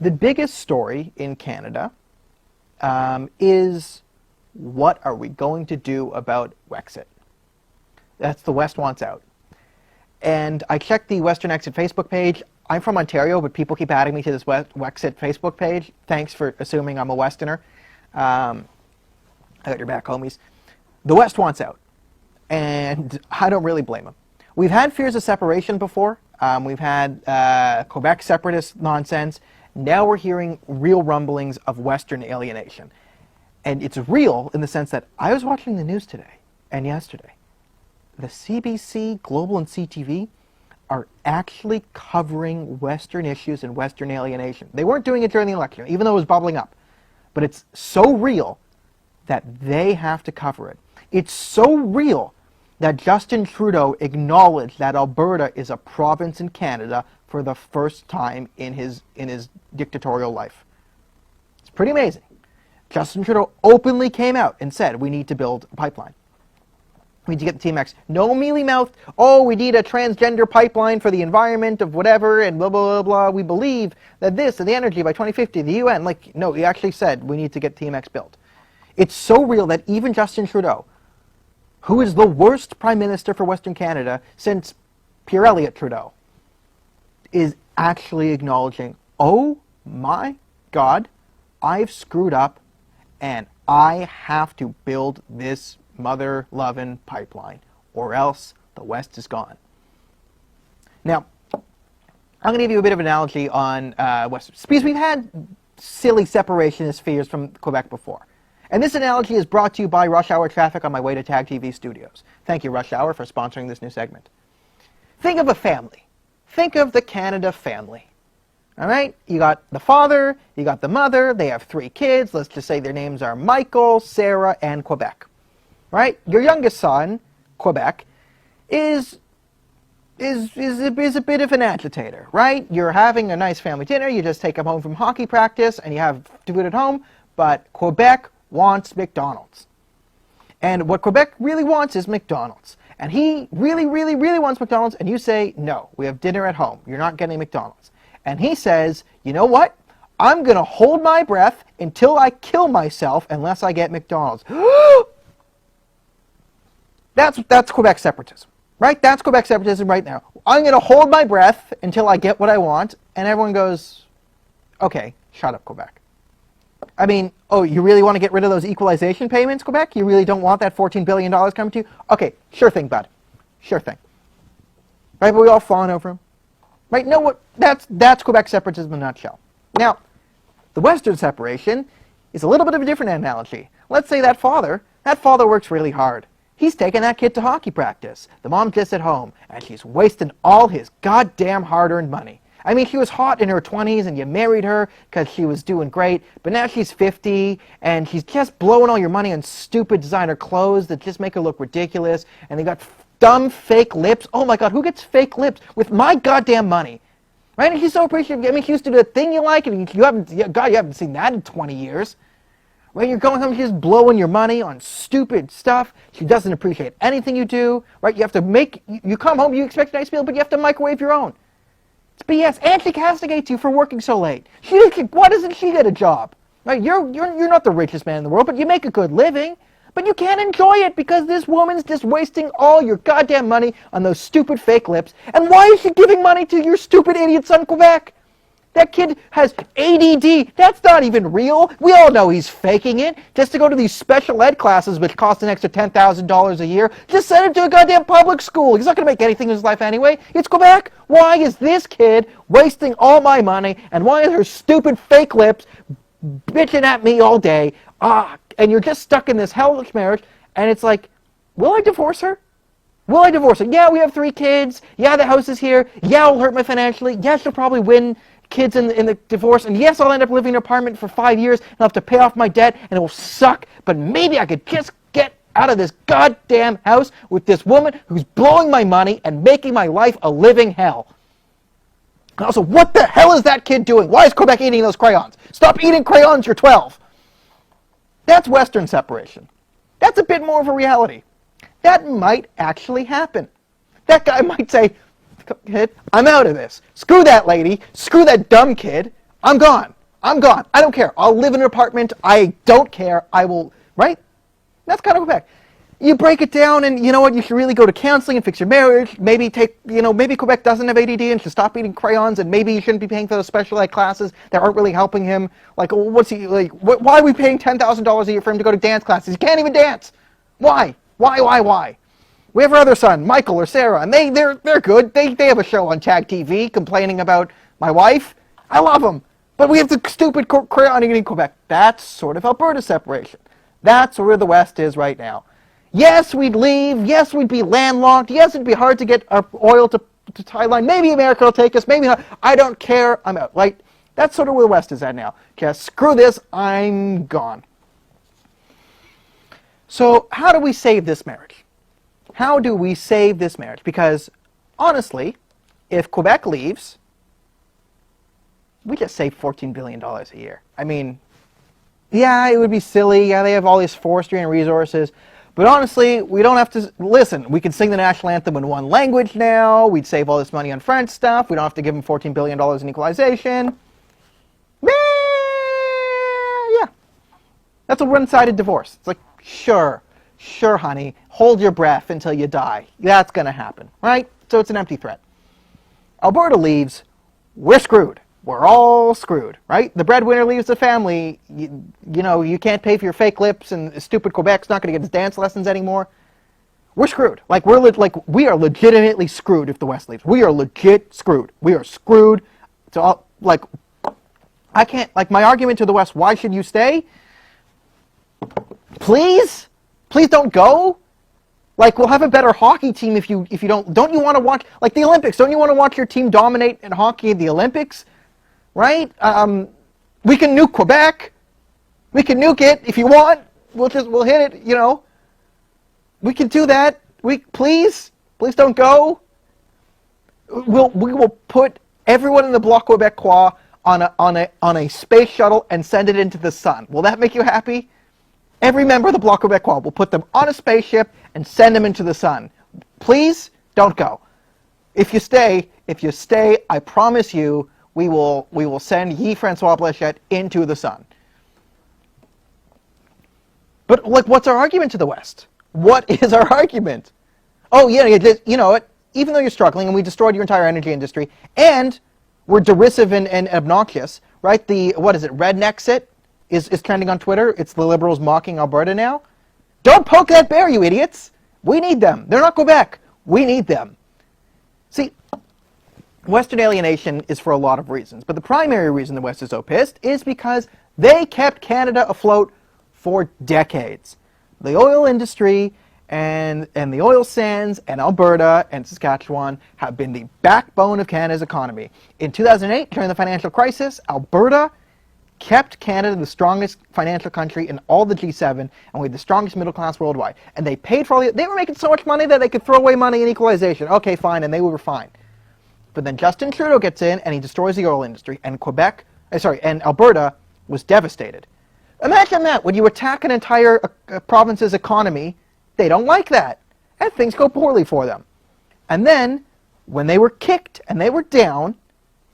The biggest story in Canada is what are we going to do about Wexit? That's the West wants out. And I checked the Western Exit Facebook page. I'm from Ontario, but people keep adding me to this Wexit Facebook page. Thanks for assuming I'm a Westerner. I got your back, homies. The West wants out, and I don't really blame them. We've had fears of separation before. We've had Quebec separatist nonsense. Now we're hearing real rumblings of Western alienation. And it's real in the sense that I was watching the news today and yesterday. The CBC, Global, and CTV are actually covering Western issues and Western alienation. They weren't doing it during the election, even though it was bubbling up. But it's so real that they have to cover it. It's so real that Justin Trudeau acknowledged that Alberta is a province in Canada for the first time in his dictatorial life. It's pretty amazing. Justin Trudeau openly came out and said, we need to build a pipeline. We need to get the TMX. No mealy-mouthed, oh, we need a transgender pipeline for the environment of whatever, and blah, blah, blah, blah. We believe that this and the energy by 2050, the UN. Like, no, he actually said we need to get TMX built. It's so real that even Justin Trudeau, who is the worst prime minister for Western Canada since Pierre Elliott Trudeau, is actually acknowledging, oh my God, I've screwed up and I have to build this mother-loving pipeline, or else the West is gone. Now, I'm going to give you a bit of an analogy on West, because we've had silly separationist fears from Quebec before. And this analogy is brought to you by Rush Hour Traffic on my way to TAG TV studios. Thank you, Rush Hour, for sponsoring this new segment. Think of a family. Think of the Canada family. All right? You got the father, you got the mother, they have 3 kids. Let's just say their names are Michael, Sarah, and Quebec. Right? Your youngest son, Quebec, is a bit of an agitator, right? You're having a nice family dinner, you just take him home from hockey practice, and you have food at home, but Quebec wants McDonald's. And what Quebec really wants is McDonald's. And he really, really, really wants McDonald's, and you say, no, we have dinner at home. You're not getting McDonald's. And he says, you know what? I'm going to hold my breath until I kill myself unless I get McDonald's. That's Quebec separatism, right? That's Quebec separatism right now. I'm going to hold my breath until I get what I want, and everyone goes, okay, shut up, Quebec. I mean, oh, you really want to get rid of those equalization payments, Quebec? You really don't want that $14 billion coming to you? Okay, sure thing, bud. Sure thing. Right, but we all fawn over him. Right? No, what? That's Quebec separatism in a nutshell. Now, the Western separation is a little bit of a different analogy. Let's say that father works really hard. He's taking that kid to hockey practice. The mom's just at home, and she's wasting all his goddamn hard-earned money. I mean, she was hot in her 20s, and you married her because she was doing great, but now she's 50, and she's just blowing all your money on stupid designer clothes that just make her look ridiculous, and they got dumb fake lips. Oh my God, who gets fake lips with my goddamn money? Right? And she's so appreciative. I mean, she used to do a thing you like, and you haven't seen that in 20 years. Right? You're going home, she's blowing your money on stupid stuff. She doesn't appreciate anything you do. Right? You have to you come home, you expect a nice meal, but you have to microwave your own. It's BS. And she castigates you for working so late. Why doesn't she get a job? Right? You're not the richest man in the world, but you make a good living. But you can't enjoy it because this woman's just wasting all your goddamn money on those stupid fake lips. And why is she giving money to your stupid idiot son, Quebec? That kid has ADD. That's not even real. We all know he's faking it just to go to these special ed classes which cost an extra $10,000 a year. Just send him to a goddamn public school. He's not going to make anything in his life anyway. It's Quebec. Why is this kid wasting all my money? And why is her stupid fake lips bitching at me all day? And you're just stuck in this hellish marriage. And it's like, will I divorce her? Will I divorce her? Yeah, we have 3 kids. Yeah, the house is here. Yeah, it'll hurt me financially. Yeah, she'll probably win kids in the divorce, and yes, I'll end up living in an apartment for 5 years, and I'll have to pay off my debt, and it will suck, but maybe I could just get out of this goddamn house with this woman who's blowing my money and making my life a living hell. And also, what the hell is that kid doing? Why is Quebec eating those crayons? Stop eating crayons, you're 12. That's Western separation. That's a bit more of a reality. That might actually happen. That guy might say, kid, I'm out of this. Screw that lady. Screw that dumb kid. I'm gone. I'm gone. I don't care. I'll live in an apartment. I don't care. I will, right? That's kind of Quebec. You break it down, and you know what? You should really go to counseling and fix your marriage. Maybe maybe Quebec doesn't have ADD and should stop eating crayons, and maybe you shouldn't be paying for those special ed classes that aren't really helping him. Like, what's he like? Why are we paying $10,000 a year for him to go to dance classes? He can't even dance. Why? Why? We have our other son, Michael or Sarah, and they're good. They have a show on Tag TV complaining about my wife. I love them, but we have the stupid crayon eating Quebec. That's sort of Alberta separation. That's where the West is right now. Yes, we'd leave. Yes, we'd be landlocked. Yes, it'd be hard to get our oil to Thailand. Maybe America will take us. Maybe not. I don't care. I'm out. Right? That's sort of where the West is at now. Just screw this. I'm gone. So how do we save this marriage? How do we save this marriage? Because honestly, if Quebec leaves, we just save $14 billion a year. I mean, yeah, it would be silly. Yeah, they have all these forestry and resources. But honestly, we don't have to, listen, we can sing the national anthem in one language now. We'd save all this money on French stuff. We don't have to give them $14 billion in equalization. Yeah. That's a one-sided divorce. It's like, sure, honey, hold your breath until you die. That's going to happen, right? So it's an empty threat. Alberta leaves, we're screwed. We're all screwed, right? The breadwinner leaves the family. You know, you can't pay for your fake lips, and stupid Quebec's not going to get his dance lessons anymore. We're screwed. We are legitimately screwed if the West leaves. We are legit screwed. We are screwed. So, I can't, my argument to the West, why should you stay? Please don't go. We'll have a better hockey team if you don't you want to watch, the Olympics? Don't you want to watch your team dominate in hockey at the Olympics? Right? We can nuke Quebec. We can nuke it if you want. We'll hit it, We can do that. Please don't go. We will put everyone in the Bloc Québécois on a space shuttle and send it into the sun. Will that make you happy? Every member of the Bloc Québécois will put them on a spaceship and send them into the sun. Please don't go. If you stay, I promise you, we will send Guy Francois Bléchette into the sun. But what's our argument to the West? What is our argument? Oh yeah, you know what? Even though you're struggling and we destroyed your entire energy industry, and we're derisive and obnoxious, right? Rednexit is trending on Twitter. It's the Liberals mocking Alberta now. Don't poke that bear, you idiots. We need them. They're not Quebec. We need them. See, Western alienation is for a lot of reasons, but the primary reason the West is so pissed is because they kept Canada afloat for decades. The oil industry and the oil sands and Alberta and Saskatchewan have been the backbone of Canada's economy. In 2008, during the financial crisis, Alberta kept Canada the strongest financial country in all the G7, and we had the strongest middle class worldwide. And they paid for all they were making so much money that they could throw away money in equalization. Okay, fine, and they were fine. But then Justin Trudeau gets in and he destroys the oil industry, and and Alberta was devastated. Imagine that. When you attack an entire province's economy, they don't like that, and things go poorly for them. And then, when they were kicked and they were down,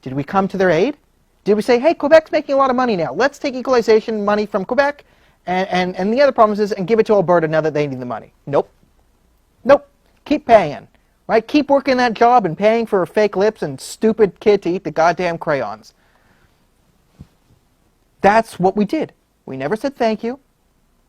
did we come to their aid? Did we say, hey, Quebec's making a lot of money now. Let's take equalization money from Quebec and the other provinces and give it to Alberta now that they need the money? Nope. Keep paying. Right? Keep working that job and paying for fake lips and stupid kid to eat the goddamn crayons. That's what we did. We never said thank you.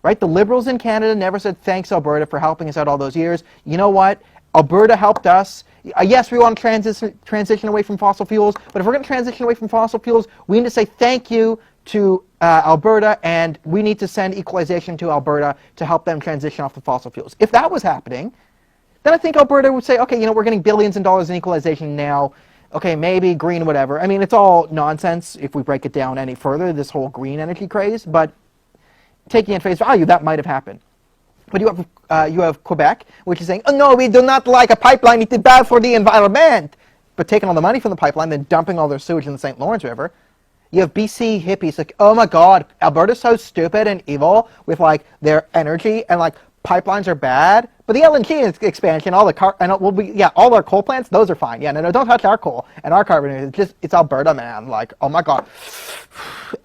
Right? The Liberals in Canada never said thanks, Alberta, for helping us out all those years. You know what? Alberta helped us. Yes, we want to transition away from fossil fuels, but if we're going to transition away from fossil fuels, we need to say thank you to Alberta, and we need to send equalization to Alberta to help them transition off the fossil fuels. If that was happening, then I think Alberta would say, okay, we're getting billions of dollars in equalization now. Okay, maybe green, whatever. I mean, it's all nonsense if we break it down any further, this whole green energy craze, but taking at face value, that might have happened. But you have Quebec, which is saying, oh no, we do not like a pipeline, it is bad for the environment. But taking all the money from the pipeline, then dumping all their sewage in the St. Lawrence River. You have BC hippies like, oh my god, Alberta's so stupid and evil with their energy, and pipelines are bad, but the LNG expansion, all our coal plants, those are fine. Yeah, no, don't touch our coal and our carbon. It's Alberta, man. Like, oh my God,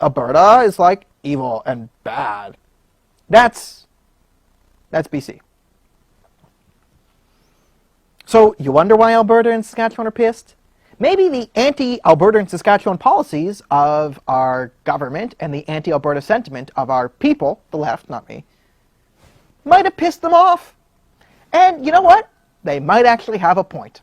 Alberta is like evil and bad. That's BC. So you wonder why Alberta and Saskatchewan are pissed? Maybe the anti-Alberta and Saskatchewan policies of our government and the anti-Alberta sentiment of our people, the left, not me, might have pissed them off. And you know what? They might actually have a point.